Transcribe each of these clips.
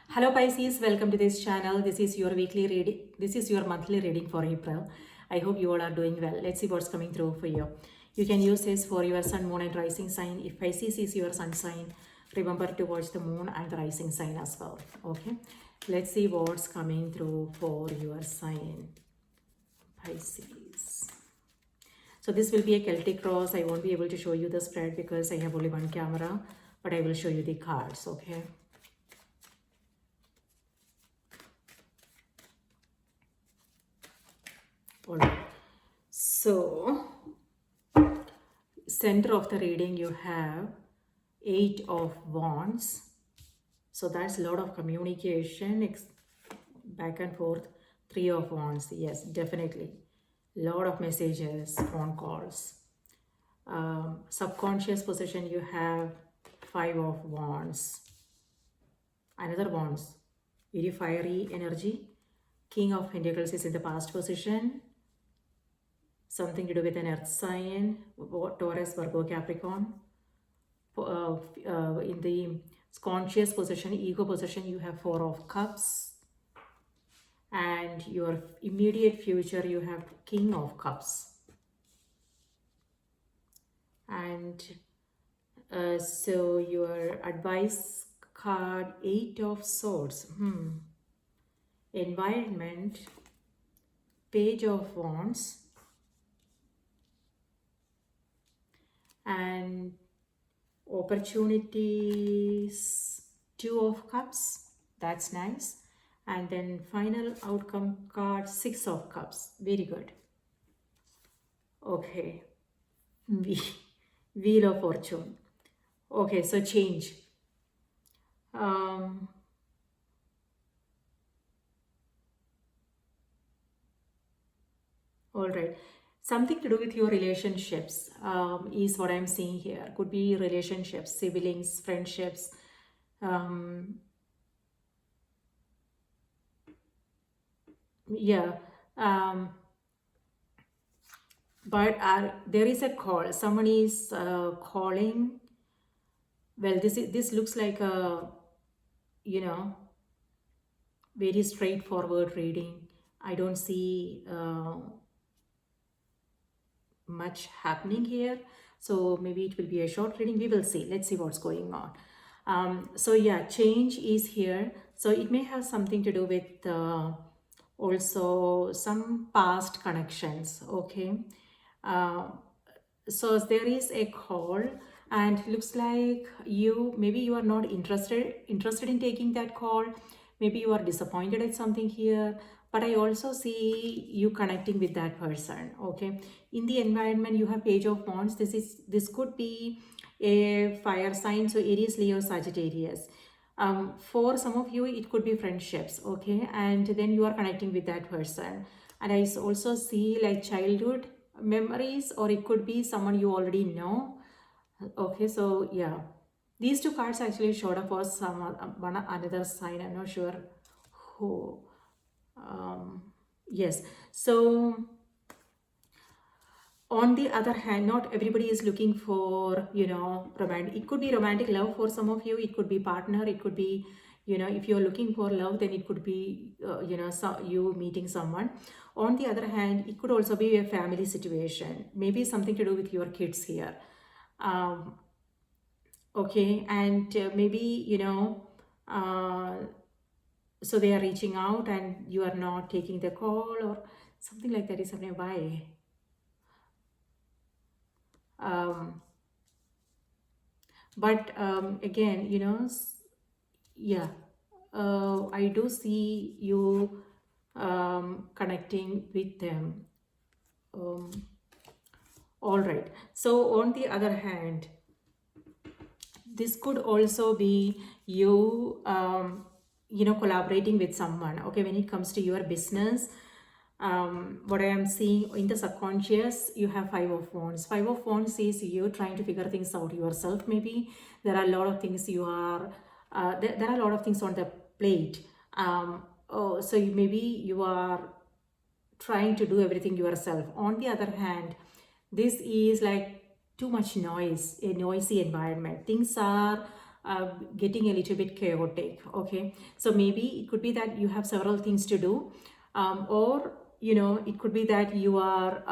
Hello Pisces, welcome to this channel. This is your weekly reading. This is your monthly reading for April. I hope you all are doing well. Let's see what's coming through for you. You can use this for your sun, moon and rising sign. If Pisces is your sun sign, remember to watch the moon and the rising sign as well. Okay, let's see what's coming through for your sign, Pisces. So this will be a Celtic cross. I won't be able to show you the spread because I have only one camera, but I will show you the cards, okay? All right. So, center of the reading you have 8 of Wands. So that's a lot of communication, back and forth. 3 of Wands, yes, definitely. Lot of messages, phone calls. Subconscious position you have 5 of Wands. Another Wands, very fiery energy. King of Pentacles is in the past position. Something to do with an earth sign, Taurus, Virgo, Capricorn. In the conscious position, ego position, you have 4 of Cups. And your immediate future, you have King of Cups. And so your advice card, 8 of Swords. Environment, Page of Wands. And opportunities, 2 of Cups. That's nice. And then final outcome card, 6 of Cups. Very good. Okay. Wheel of Fortune. Okay, so change. All right. Something to do with your relationships is what I'm seeing here. Could be relationships, siblings, friendships. But there is a call. Someone is calling. Well, this looks like a, very straightforward reading. I don't see much happening here, so maybe it will be a short reading. We will see. Let's see what's going on. So yeah, change is here. So it may have something to do with also some past connections. Okay. So there is a call, and looks like maybe you are not interested in taking that call. Maybe you are disappointed at something here, but I also see you connecting with that person. Okay, in the environment you have Page of Wands. This could be a fire sign, so Aries, Leo, Sagittarius. For some of you it could be friendships. Okay, and then you are connecting with that person, and I also see like childhood memories, or it could be someone you already know. Okay, so yeah, these 2 cards actually showed up for one another sign. I'm not sure who. Yes, so on the other hand, not everybody is looking for, romantic. It could be romantic love for some of you. It could be partner. It could be, if you're looking for love, then it could be, you meeting someone. On the other hand, it could also be a family situation. Maybe something to do with your kids here. Okay, and maybe, so they are reaching out and you are not taking the call, or something like that is happening. Why? But again, yeah, I do see you connecting with them. All right. So on the other hand, this could also be you, collaborating with someone. Okay, when it comes to your business, what I am seeing in the subconscious, you have 5 of Wands. 5 of Wands is you trying to figure things out yourself. Maybe there are a lot of things you are, there are a lot of things on the plate. So maybe you are trying to do everything yourself. On the other hand, this is like too much noise, a noisy environment. Things are getting a little bit chaotic. Okay, so maybe it could be that you have several things to do, or it could be that you are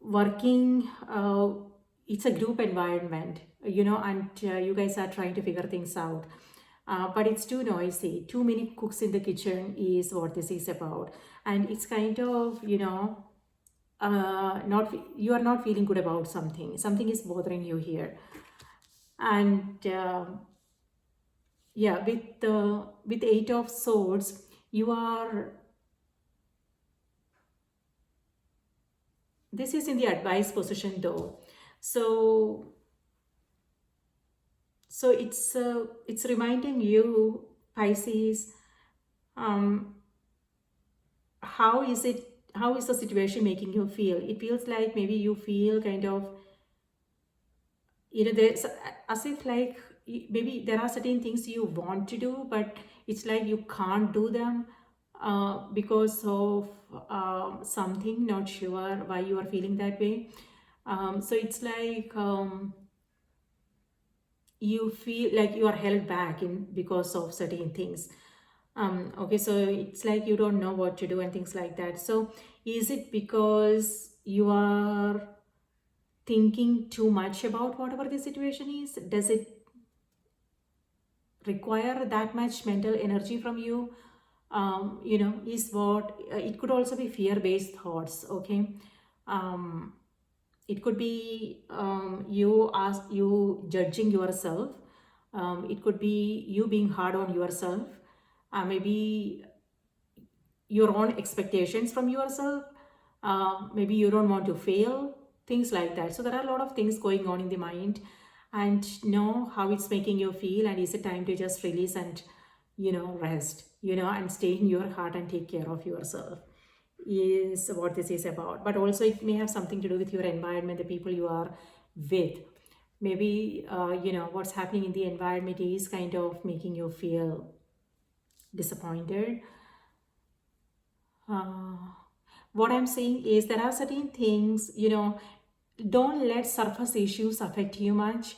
working, it's a group environment, and you guys are trying to figure things out, but it's too noisy. Too many cooks in the kitchen is what this is about. And it's kind of, not you are not feeling good about something is bothering you here. And yeah, with Eight of Swords, you are, this is in the advice position though. So it's reminding you, Pisces, um how is the situation making you feel. It feels like maybe you feel kind of, there's as if like maybe there are certain things you want to do, but it's like you can't do them because of something. Not sure why you are feeling that way. So it's like you feel like you are held back in because of certain things. Okay, so it's like you don't know what to do and things like that. So is it because you are thinking too much about whatever the situation is? Does it require that much mental energy from you? Is what it could also be fear-based thoughts. Okay, it could be you judging yourself. It could be you being hard on yourself. Maybe your own expectations from yourself. Maybe you don't want to fail, things like that. So there are a lot of things going on in the mind, and know how it's making you feel, and is it time to just release and rest, and stay in your heart and take care of yourself, is what this is about. But also it may have something to do with your environment, the people you are with. Maybe what's happening in the environment is kind of making you feel disappointed. What I'm saying is there are certain things, don't let surface issues affect you much.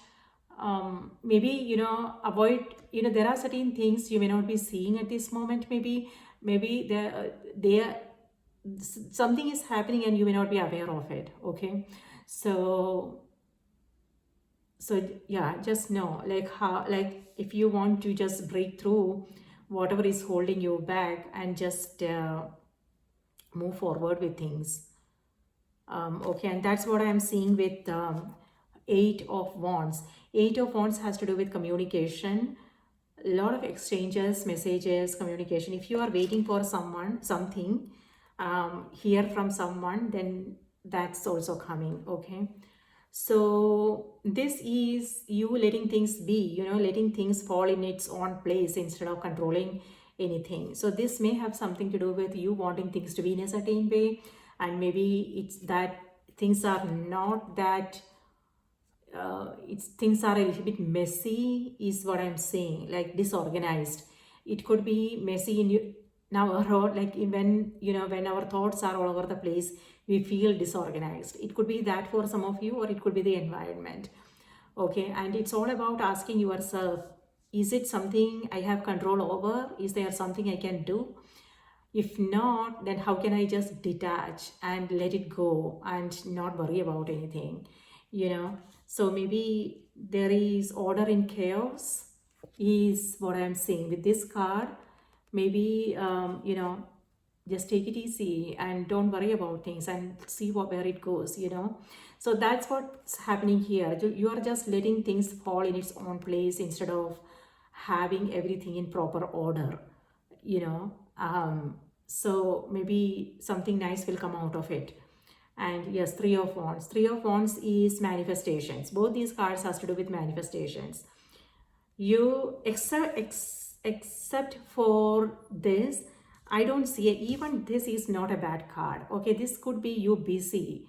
Maybe, avoid, there are certain things you may not be seeing at this moment. Maybe there something is happening and you may not be aware of it. Okay, so yeah, just know, like, how, like, if you want to just break through whatever is holding you back and just move forward with things. Okay, and that's what I'm seeing with Eight of Wands. Eight of Wands has to do with communication, a lot of exchanges, messages, communication. If you are waiting for someone, something, hear from someone, then that's also coming. Okay, so this is you letting things be, letting things fall in its own place instead of controlling anything. So this may have something to do with you wanting things to be in a certain way, and maybe it's that things are not that things are a little bit messy, is what I'm saying, like disorganized. It could be messy in you now, or like when our thoughts are all over the place, we feel disorganized. It could be that for some of you, or it could be the environment. Okay, and it's all about asking yourself, is it something I have control over? Is there something I can do? If not, then how can I just detach and let it go and not worry about anything? So maybe there is order in chaos, is what I'm saying with this card. Maybe just take it easy and don't worry about things and see where it goes. So that's what's happening here. You are just letting things fall in its own place instead of having everything in proper order. So maybe something nice will come out of it. And yes, Three of Wands. Three of Wands is manifestations. Both these cards has to do with manifestations. You except for this, I don't see even this is not a bad card. Okay, this could be you busy.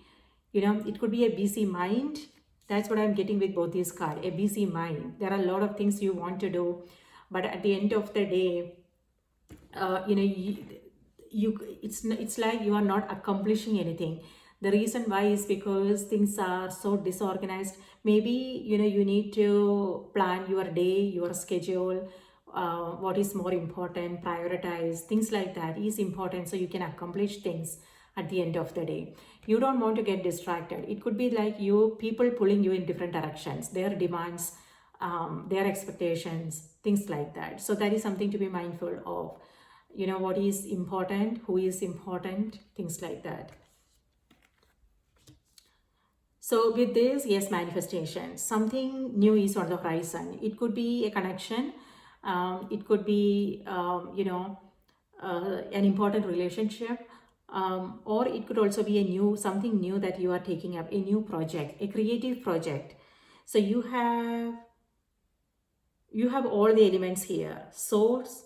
It could be a busy mind. That's what I'm getting with both these cards. A busy mind. There are a lot of things you want to do, but at the end of the day, it's like you are not accomplishing anything. The reason why is because things are so disorganized. Maybe you need to plan your day, your schedule, what is more important, prioritize things like that is important, so you can accomplish things at the end of the day. You don't want to get distracted. It could be like people pulling you in different directions, their demands, their expectations, things like that. So that is something to be mindful of. What is important, who is important, things like that. So with this, yes, manifestation, something new is on the horizon. It could be a connection. It could be, an important relationship. Or it could also be something new that you are taking up, a new project, a creative project. So you have all the elements here: swords,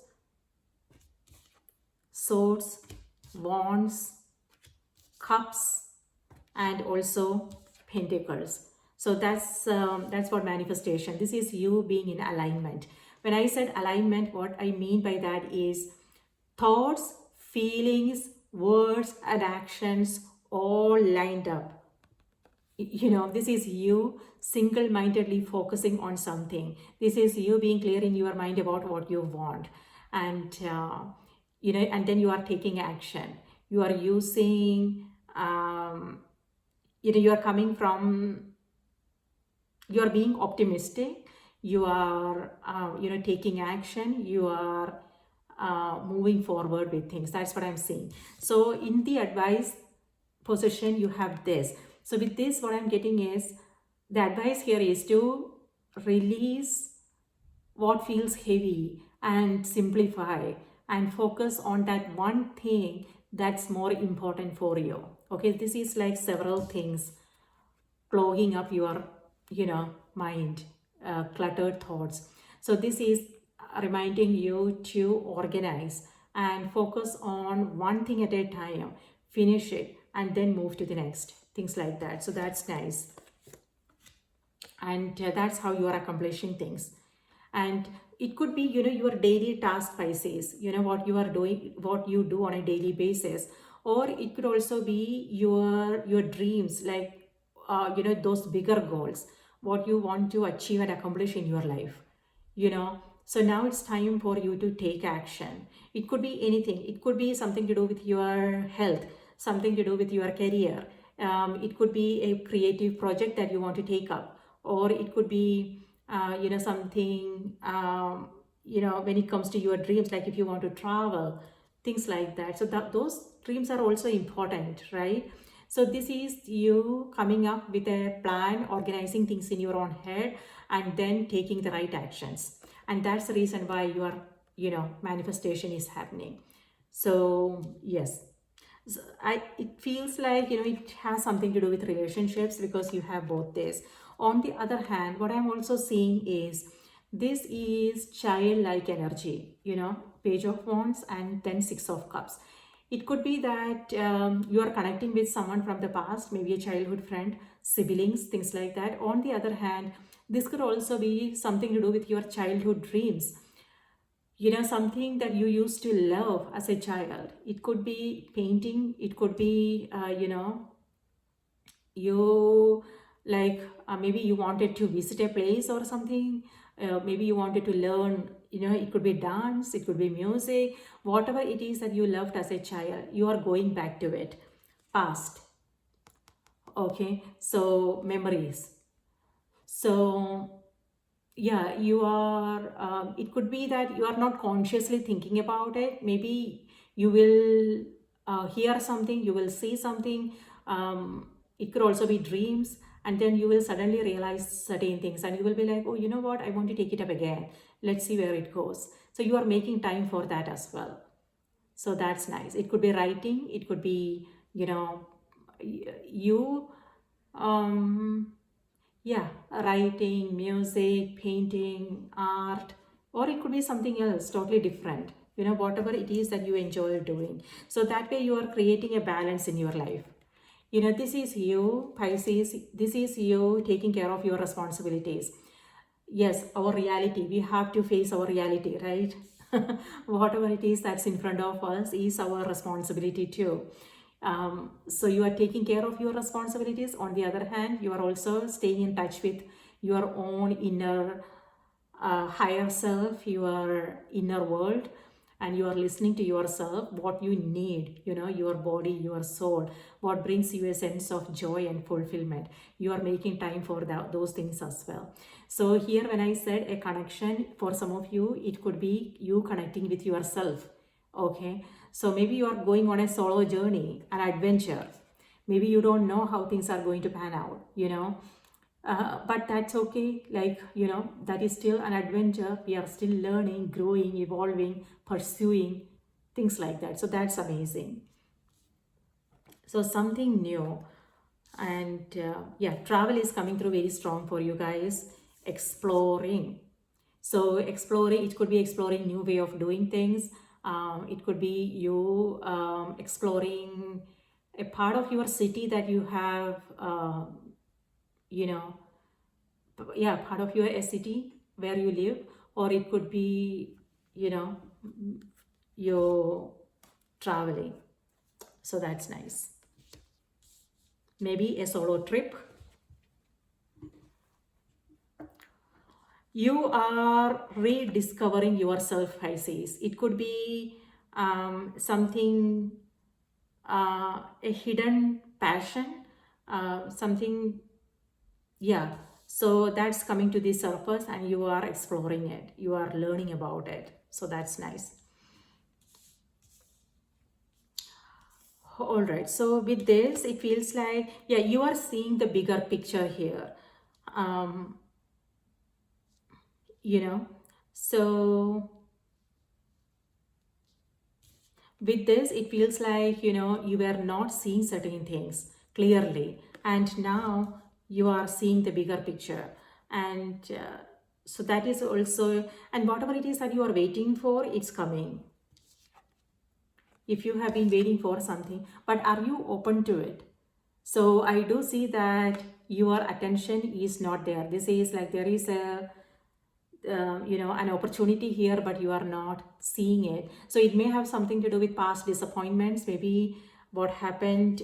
wands, cups, and also pentacles. So that's what manifestation. This is you being in alignment. When I said alignment, what I mean by that is thoughts, feelings, words, and actions all lined up. This is you single-mindedly focusing on something. This is you being clear in your mind about what you want, and and then you are taking action. You are using, you are coming from, you are being optimistic. You are, taking action. You are moving forward with things. That's what I'm saying. So in the advice position, you have this. So with this, what I'm getting is, the advice here is to release what feels heavy and simplify and focus on that one thing that's more important for you. Okay, this is like several things clogging up your mind, cluttered thoughts. So this is reminding you to organize and focus on one thing at a time, finish it, and then move to the next, things like that. So that's nice, and that's how you are accomplishing things. And it could be your daily task, Pisces, what you are doing, what you do on a daily basis. Or it could also be your dreams, like those bigger goals, what you want to achieve and accomplish in your life. So now it's time for you to take action. It could be anything. It could be something to do with your health, something to do with your career. It could be a creative project that you want to take up, or it could be something, when it comes to your dreams, like if you want to travel, things like that. So those dreams are also important, right? So this is you coming up with a plan, organizing things in your own head, and then taking the right actions. And that's the reason why your manifestation is happening. So yes, so it feels like it has something to do with relationships, because you have both this. On the other hand, what I'm also seeing is, this is childlike energy, Page of Wands and then Six of Cups. It could be that you are connecting with someone from the past, maybe a childhood friend, siblings, things like that. On the other hand, this could also be something to do with your childhood dreams, something that you used to love as a child. It could be painting. It could be, you like, maybe you wanted to visit a place or something. Maybe you wanted to learn, it could be dance, it could be music, whatever it is that you loved as a child, you are going back to it. Past. Okay, so memories. So yeah, you are, it could be that you are not consciously thinking about it. Maybe you will hear something, you will see something. It could also be dreams, and then you will suddenly realize certain things, and you will be like, oh, you know what, I want to take it up again, let's see where it goes. So you are making time for that as well. So that's nice. It could be writing, it could be you yeah, writing, music, painting, art, or it could be something else totally different, whatever it is that you enjoy doing. So that way you are creating a balance in your life. This is you, Pisces, this is you taking care of your responsibilities. Yes, our reality, we have to face our reality, right? Whatever it is that's in front of us is our responsibility too. So you are taking care of your responsibilities. On the other hand, you are also staying in touch with your own inner higher self, your inner world, and you are listening to yourself, what you need, your body, your soul, what brings you a sense of joy and fulfillment. You are making time for those things as well. So here, when I said a connection, for some of you, it could be you connecting with yourself. Okay, so maybe you are going on a solo journey, an adventure. Maybe you don't know how things are going to pan out. But that's okay. Like, that is still an adventure. We are still learning, growing, evolving, pursuing, things like that. So that's amazing. So something new. And yeah, travel is coming through very strong for you guys. Exploring. So exploring, it could be exploring new way of doing things. It could be you exploring a part of your city that you have, you know, yeah, part of your city where you live, or it could be, you're traveling. So that's nice. Maybe a solo trip. You are rediscovering yourself, Pisces. It could be something, a hidden passion, something, yeah. So that's coming to the surface and you are exploring it. You are learning about it. So that's nice. All right. So with this, it feels like, yeah, you are seeing the bigger picture here. Um, you know, so with this, it feels like, you were not seeing certain things clearly. And now you are seeing the bigger picture. And so that is also, and whatever it is that you are waiting for, it's coming. If you have been waiting for something, but are you open to it? So I do see that your attention is not there. This is like there is a an opportunity here, but you are not seeing it. So it may have something to do with past disappointments, maybe what happened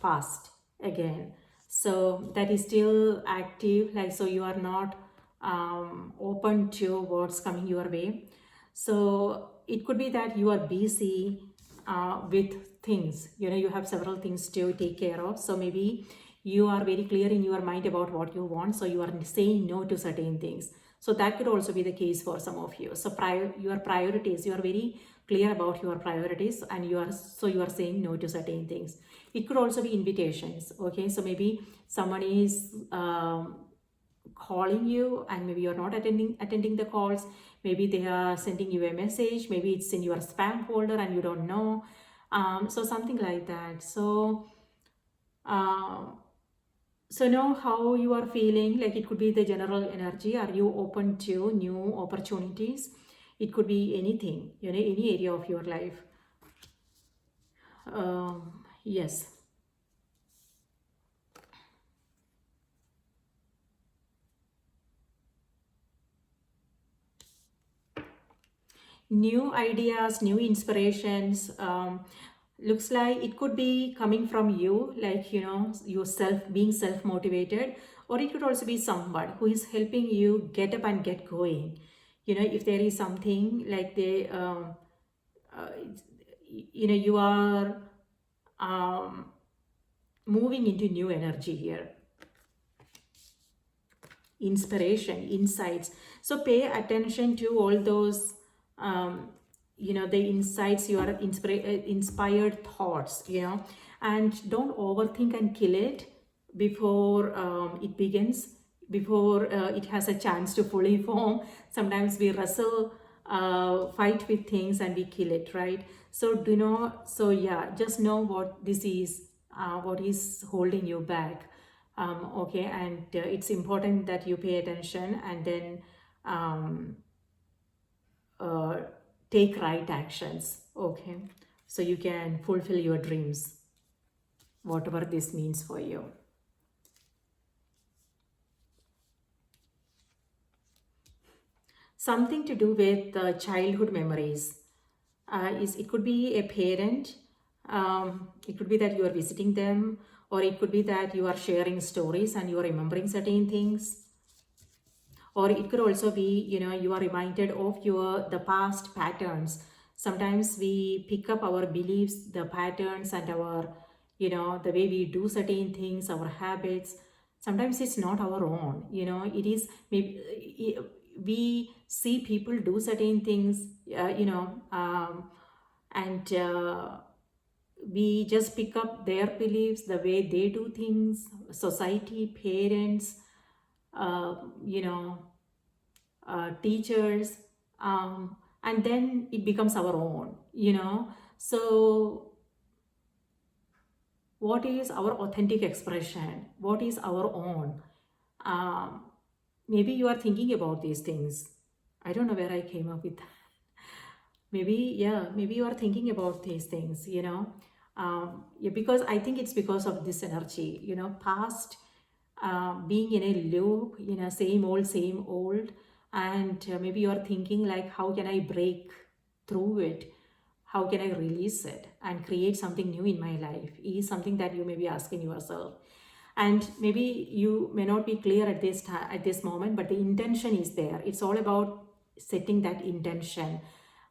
past again. So that is still active, like, so you are not open to what's coming your way. So it could be that you are busy with things, you have several things to take care of. So maybe you are very clear in your mind about what you want, so you are saying no to certain things. So that could also be the case for some of you. So your priorities, you are very clear about your priorities, and you are saying no to certain things. It could also be invitations. Okay, so maybe someone is calling you and maybe you're not attending the calls. Maybe they are sending you a message, maybe it's in your spam folder and you don't know. So something like that. So so know how you are feeling. Like, it could be the general energy. Are you open to new opportunities? It could be anything, any area of your life. Yes. New ideas, new inspirations. Looks like it could be coming from you, like, yourself being self-motivated, or it could also be someone who is helping you get up and get going. If there is something like uh, you are moving into new energy here. Inspiration, insights. So pay attention to all those the insights, your inspired thoughts, and don't overthink and kill it before it begins, before it has a chance to fully form. Sometimes we wrestle, fight with things and we kill it, right? So yeah, just know what this is, what is holding you back. Okay, and it's important that you pay attention and then uh, take right actions. Okay, so you can fulfill your dreams, whatever this means for you. Something to do with childhood memories. It could be a parent, It could be that you are visiting them, or it could be that you are sharing stories and you are remembering certain things, or it could also be, you are reminded of the past patterns. Sometimes we pick up our beliefs, the patterns, and our, the way we do certain things, our habits. Sometimes it's not our own, it is maybe we see people do certain things, and we just pick up their beliefs, the way they do things, society, parents, uh, you know teachers, and then it becomes our own, so what is our authentic expression, what is our own? um, Maybe you are thinking about these things. I don't know where I came up with that. Maybe, yeah, maybe you are thinking about these things, yeah, because I think it's because of this energy, past, being in a loop, same old, and maybe you are thinking like, how can I break through it? How can I release it and create something new in my life? Is something that you may be asking yourself. And maybe you may not be clear at this time, at this moment, but the intention is there. It's all about setting that intention,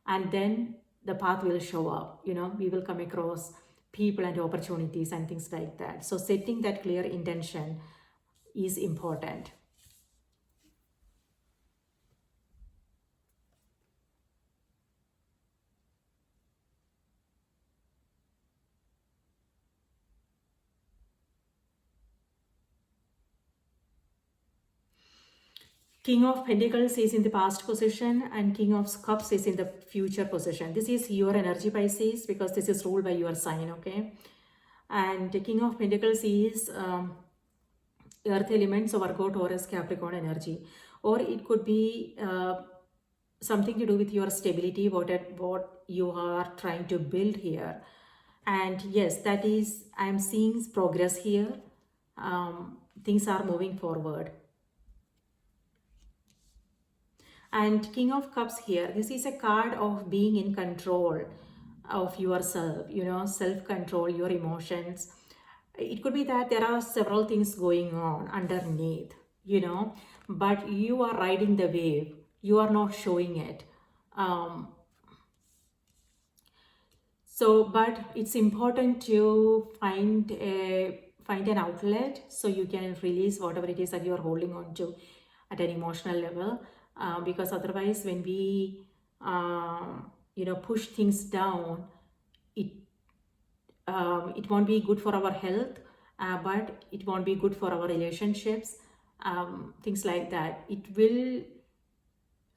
and then the path will show up. We will come across people and opportunities and things like that. So setting that clear intention is important. King of Pentacles is in the past position and King of Cups is in the future position. This is your energy, Pisces, because this is ruled by your sign, okay? And the King of Pentacles is earth elements, so Virgo, Taurus, Capricorn energy. Or it could be something to do with your stability, what you are trying to build here. And yes, that is, I'm seeing progress here. Things are moving forward. And King of Cups here, this is a card of being in control of yourself, self-control, your emotions. It could be that there are several things going on underneath, but you are riding the wave. You are not showing it. Um, but it's important to find an outlet so you can release whatever it is that you are holding on to at an emotional level, because otherwise when we push things down, it it won't be good for our health, but it won't be good for our relationships, things like that. It will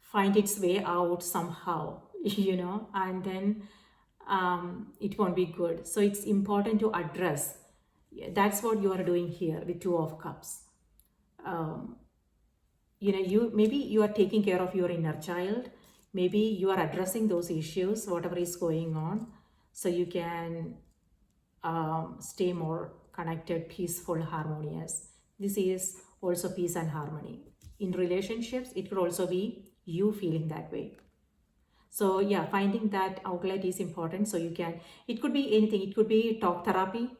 find its way out somehow, and then it won't be good. So it's important to address. That's what you are doing here with Two of Cups. Um, you maybe you are taking care of your inner child. Maybe you are addressing those issues, whatever is going on, so you can stay more connected, peaceful, harmonious. This is also peace and harmony. In relationships, it could also be you feeling that way. So yeah, finding that outlet is important. So you can, it could be anything. It could be talk therapy,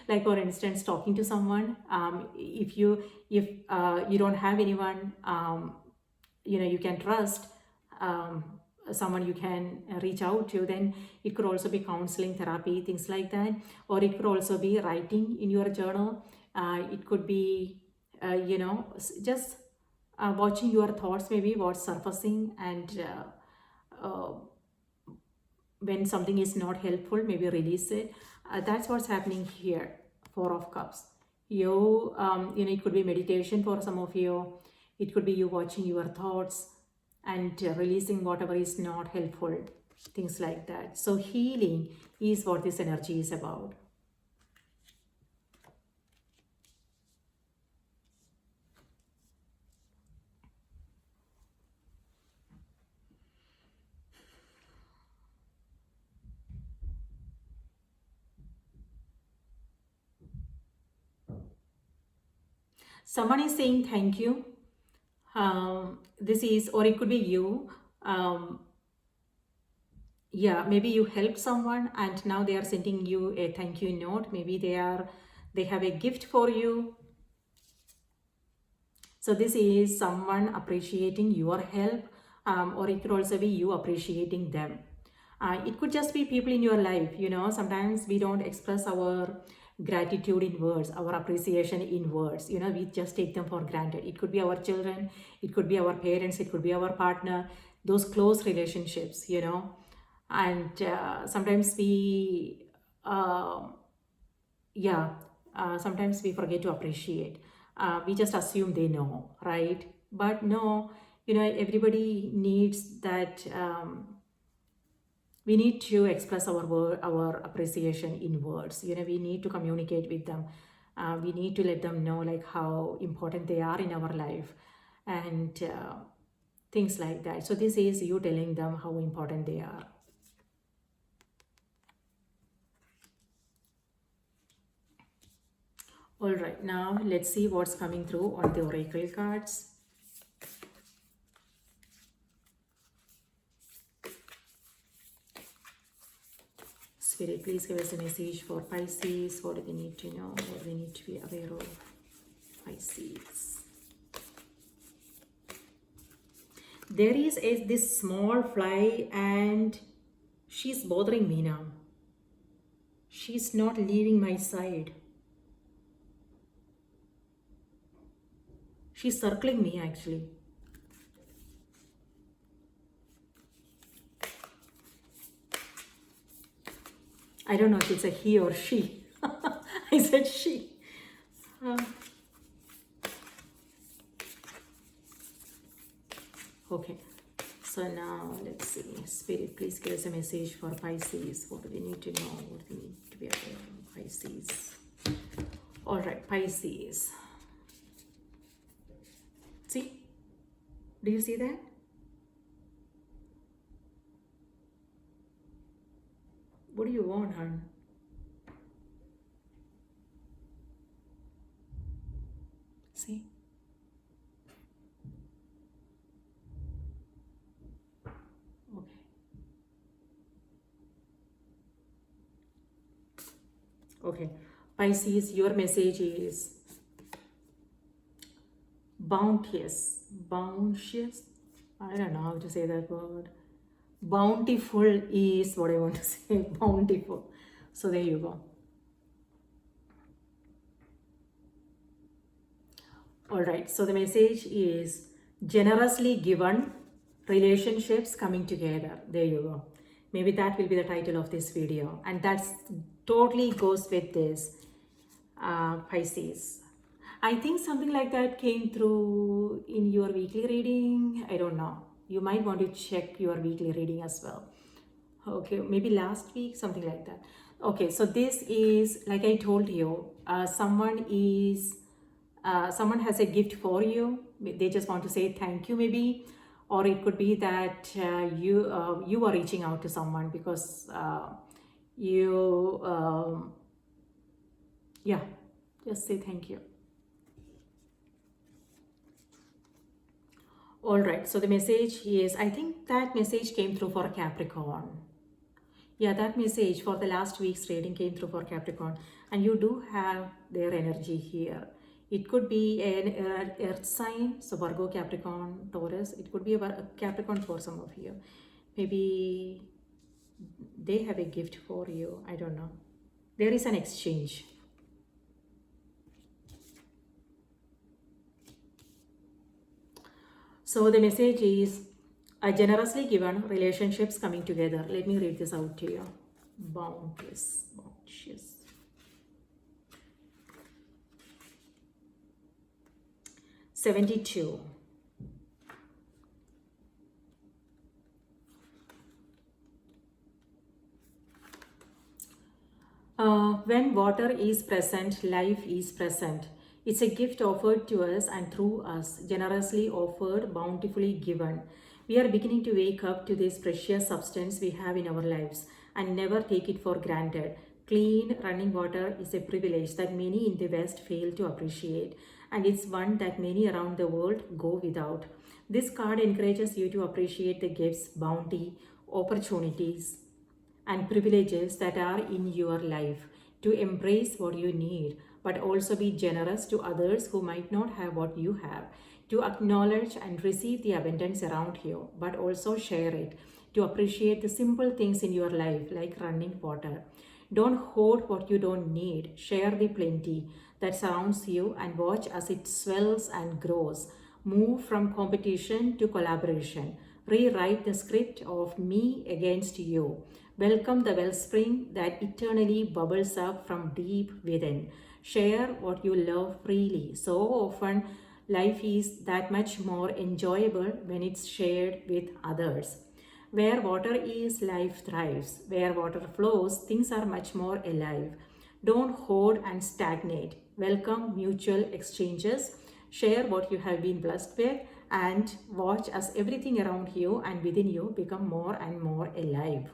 like for instance, talking to someone. If you don't have anyone, you can trust, um, someone you can reach out to, then it could also be counseling, therapy, things like that. Or it could also be writing in your journal. It could be, just watching your thoughts, maybe what's surfacing, and uh, when something is not helpful, maybe release it. That's what's happening here. Four of Cups. It could be meditation for some of you. It could be you watching your thoughts and releasing whatever is not helpful, things like that. So healing is what this energy is about. Someone is saying thank you. This is, or it could be you. Um, yeah, maybe you helped someone and now they are sending you a thank you note. Maybe they have a gift for you. So this is someone appreciating your help, or it could also be you appreciating them. It could just be people in your life. Sometimes we don't express our gratitude in words, our appreciation in words. We just take them for granted. It could be our children, it could be our parents, it could be our partner, those close relationships. And sometimes uh, yeah, sometimes we forget to appreciate. We just assume they know, right? But no, everybody needs that. We need to express our appreciation in words. We need to communicate with them. We need to let them know like how important they are in our life, and things like that. So this is you telling them how important they are. All right, now let's see what's coming through on the oracle cards. Spirit, please give us a message for Pisces. What do they need to know? What do they need to be aware of? Pisces. There is this small fly and she's bothering me now. She's not leaving my side. She's circling me actually. I don't know if it's a he or she. I said she. Okay. So now let's see. Spirit, please give us a message for Pisces. What do we need to know? What do we need to be aware of? Pisces. All right, Pisces. See? Do you see that? What do you want, hon? See? Okay. Okay. Pisces, your message is bounteous. Bounteous? I don't know how to say that word. Bountiful is what I want to say. Bountiful. So there you go. All right. So the message is generously given, relationships coming together. There you go. Maybe that will be the title of this video. And that's totally goes with this, Pisces. I think something like that came through in your weekly reading. I don't know. You might want to check your weekly reading as well. Okay, maybe last week, something like that. Okay, so this is like I told you, someone has a gift for you. They just want to say thank you, maybe, or it could be that you are reaching out to someone because you yeah, just say thank you. All right, so the message is, I think that message came through for Capricorn. Yeah, that message for the last week's reading came through for Capricorn, and you do have their energy here. It could be an earth sign, so Virgo, Capricorn, Taurus. It could be a Capricorn for some of you. Maybe they have a gift for you. I don't know. There is an exchange. So the message is generously given, relationships coming together. Let me read this out to you. Boundless, bounteous. $72. When water is present, life is present. It's a gift offered to us and through us, generously offered, bountifully given. We are beginning to wake up to this precious substance we have in our lives and never take it for granted. Clean running water is a privilege that many in the West fail to appreciate, and it's one that many around the world go without. This card encourages you to appreciate the gifts, bounty, opportunities and privileges that are in your life, to embrace what you need, but also be generous to others who might not have what you have, to acknowledge and receive the abundance around you, but also share it, to appreciate the simple things in your life like running water. Don't hoard what you don't need, share the plenty that surrounds you and watch as it swells and grows. Move from competition to collaboration. Rewrite the script of me against you. Welcome the wellspring that eternally bubbles up from deep within. Share what you love freely. So often, life is that much more enjoyable when it's shared with others. Where water is, life thrives. Where water flows, things are much more alive. Don't hoard and stagnate. Welcome mutual exchanges. Share what you have been blessed with and watch as everything around you and within you become more and more alive.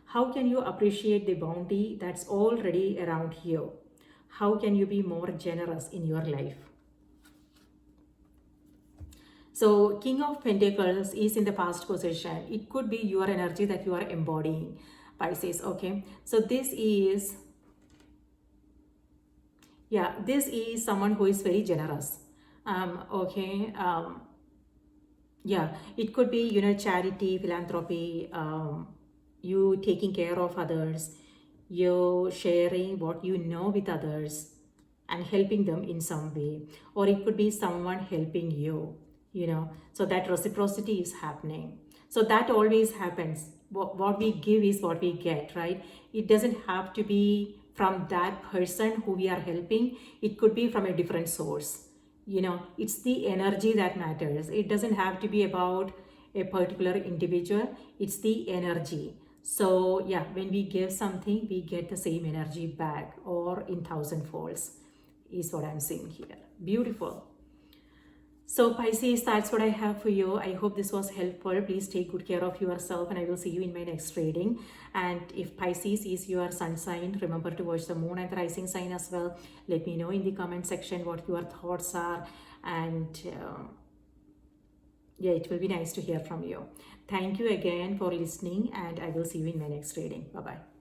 How can you appreciate the bounty that's already around you? How can you be more generous in your life? So, King of Pentacles is in the past position. It could be your energy that you are embodying, Pisces. Okay, so this is someone who is very generous. Okay, yeah, it could be, charity, philanthropy, you taking care of others, you sharing what you know with others and helping them in some way, or it could be someone helping you, so that reciprocity is happening. So that always happens. What we give is what we get, right? It doesn't have to be from that person who we are helping. It could be from a different source. It's the energy that matters. It doesn't have to be about a particular individual. It's the energy. So yeah, when we give something, we get the same energy back, or in thousand folds is what I'm saying here. Beautiful. So Pisces, that's what I have for you. I hope this was helpful. Please take good care of yourself and I will see you in my next reading. And if Pisces is your sun sign, remember to watch the moon and the rising sign as well. Let me know in the comment section what your thoughts are. And yeah, it will be nice to hear from you. Thank you again for listening and I will see you in my next reading. Bye-bye.